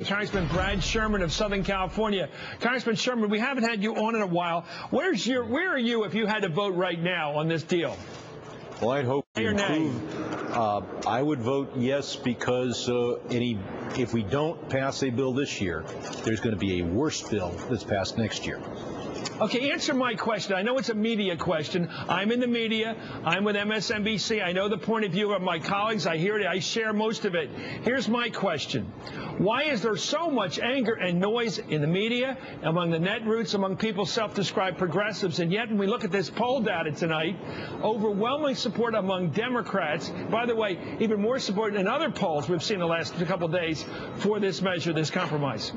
Congressman Brad Sherman of Southern California. Congressman Sherman, we haven't had you on in a while. Where are you if you had to vote right now on this deal? Well, I'd hope to improve. I would vote yes because if we don't pass a bill this year, there's going to be a worse bill that's passed next year. Okay, answer my question. I know it's a media question. I'm in the media. I'm with MSNBC. I know the point of view of my colleagues. I hear it. I share most of it. Here's my question. Why is there so much anger and noise in the media, among the netroots, among people self-described progressives, and yet when we look at this poll data tonight, overwhelming support among Democrats, by the way, even more support in other polls we've seen the last couple of days for this measure, this compromise?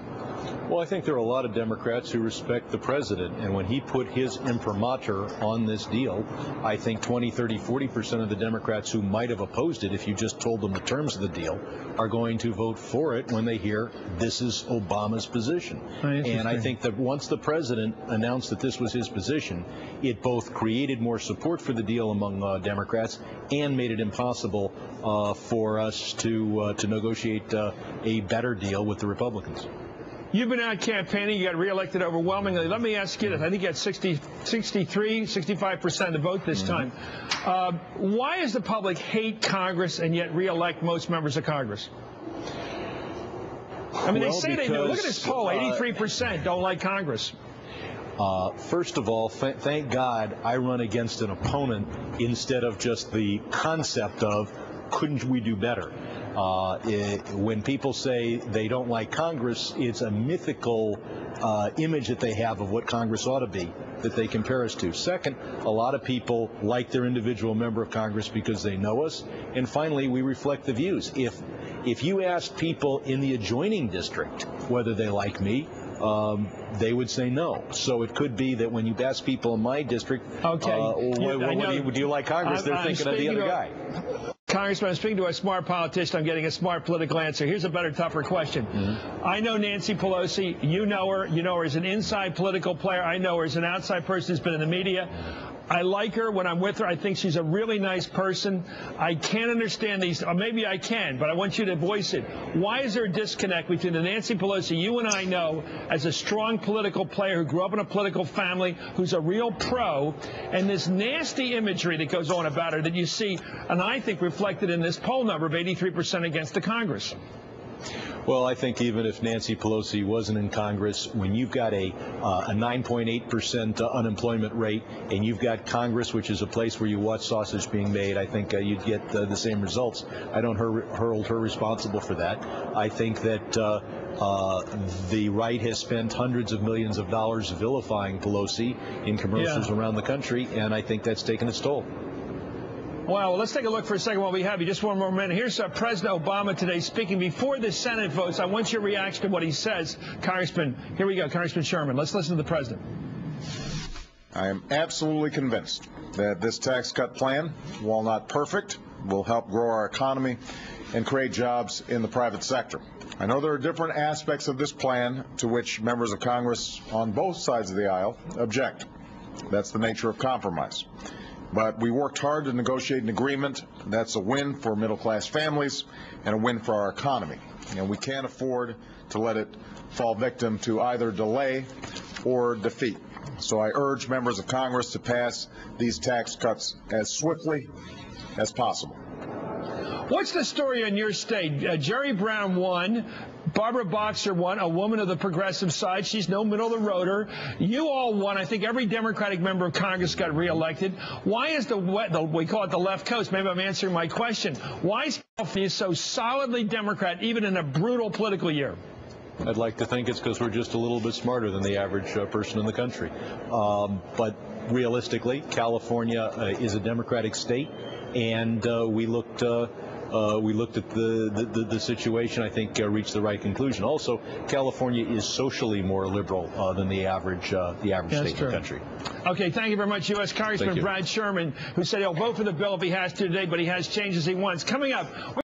Well, I think there are a lot of Democrats who respect the president, and when he put his imprimatur on this deal, I think 20, 30, 40% of the Democrats who might have opposed it, if you just told them the terms of the deal, are going to vote for it when they hear this is Obama's position. And I think that once the president announced that this was his position, it both created more support for the deal among Democrats and made it impossible for us to negotiate a better deal with the Republicans. You've been out campaigning. You got reelected overwhelmingly. Let me ask you this. I think you had 65% of the vote this time. Why does the public hate Congress and yet reelect most members of Congress? I mean, they say they do. Look at this poll. 83% don't like Congress. First of all, thank God I run against an opponent instead of just the concept of couldn't we do better. When people say they don't like Congress, it's a mythical image that they have of what Congress ought to be that they compare us to. Second, a lot of people like their individual member of Congress because they know us. And finally, we reflect the views. If you ask people in the adjoining district whether they like me, they would say no. So it could be that when you ask people in my district, do you like Congress, they're thinking of the other guy. Congressman, I'm speaking to a smart politician. I'm getting a smart political answer. Here's a better, tougher question. I know Nancy Pelosi. You know her. You know her as an inside political player. I know her as an outside person who's been in the media. I like her when I'm with her. I think she's a really nice person. I can't understand these, or maybe I can, but I want you to voice it. Why is there a disconnect between the Nancy Pelosi you and I know as a strong political player who grew up in a political family, who's a real pro, and this nasty imagery that goes on about her that you see, and I think reflected in this poll number of 83% against the Congress? Well, I think even if Nancy Pelosi wasn't in Congress, when you've got a 9.8% unemployment rate and you've got Congress, which is a place where you watch sausage being made, I think you'd get the same results. I don't hold her responsible for that. I think that the right has spent hundreds of millions of dollars vilifying Pelosi in commercials around the country, and I think that's taken its toll. Well, let's take a look for a second while we have you. Just one more minute. Here's President Obama today speaking before the Senate votes. I want your reaction to what he says. Congressman, here we go. Congressman Sherman, let's listen to the President. I am absolutely convinced that this tax cut plan, while not perfect, will help grow our economy and create jobs in the private sector. I know there are different aspects of this plan to which members of Congress on both sides of the aisle object. That's the nature of compromise. But we worked hard to negotiate an agreement that's a win for middle-class families and a win for our economy. And we can't afford to let it fall victim to either delay or defeat. So I urge members of Congress to pass these tax cuts as swiftly as possible. What's the story in your state? Jerry Brown won. Barbara Boxer won, a woman of the progressive side. She's no middle-of-the-roader. You all won. I think every Democratic member of Congress got reelected. Why is we call it the left coast? Maybe I'm answering my question. Why is California so solidly Democrat, even in a brutal political year? I'd like to think it's because we're just a little bit smarter than the average person in the country. But realistically, California is a Democratic state, and we looked at the situation, I think, reached the right conclusion. Also, California is socially more liberal than the average state in the country. Okay, thank you very much, U.S. Congressman Brad Sherman, who said he'll vote for the bill if he has to today, but he has changes he wants. Coming up.